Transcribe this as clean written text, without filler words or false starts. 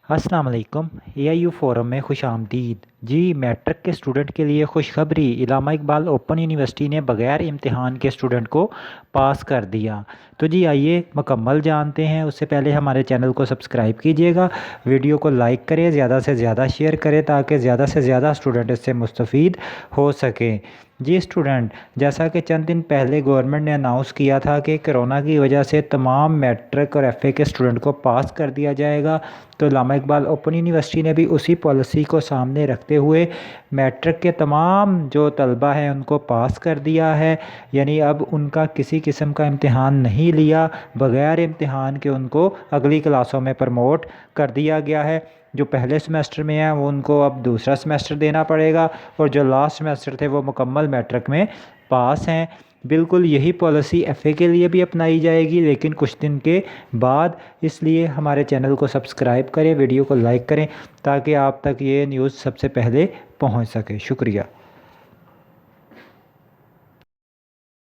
अस्सलाम वालेकुम। AIU forum में खुश आमदीद। जी, मैट्रिक के स्टूडेंट के लिए खुशखबरी। इलामा इकबाल ओपन यूनिवर्सिटी ने बग़ैर इम्तिहान के स्टूडेंट को पास कर दिया। तो जी आइए मुकम्मल जानते हैं। उससे पहले हमारे चैनल को सब्सक्राइब कीजिएगा, वीडियो को लाइक करें, ज़्यादा से ज़्यादा शेयर करें ताकि ज़्यादा से ज़्यादा स्टूडेंट इससे मुस्तफ़ीद हो सकें। जी स्टूडेंट, जैसा कि चंद दिन पहले गवर्नमेंट ने अनाउंस किया था कि कोरोना की वजह से तमाम मैट्रिक और FA के स्टूडेंट को पास कर दिया जाएगा, तो इलामा इकबाल ओपन यूनिवर्सिटी ने भी उसी पॉलिसी को सामने रखते हुए मैट्रिक के तमाम जो तलबा हैं उनको पास कर दिया है। यानी अब उनका किसी किस्म का इम्तिहान नहीं लिया, बग़ैर इम्तिहान के उनको अगली क्लासों में प्रमोट कर दिया गया है। जो पहले सेमेस्टर में हैं वो उनको अब दूसरा सेमेस्टर देना पड़ेगा, और जो लास्ट सेमेस्टर थे वो मुकम्मल मैट्रिक में पास हैं। बिल्कुल यही पॉलिसी FA के लिए भी अपनाई जाएगी, लेकिन कुछ दिन के बाद। इसलिए हमारे चैनल को सब्सक्राइब करें, वीडियो को लाइक करें ताकि आप तक ये न्यूज़ सबसे पहले पहुंच सके। शुक्रिया।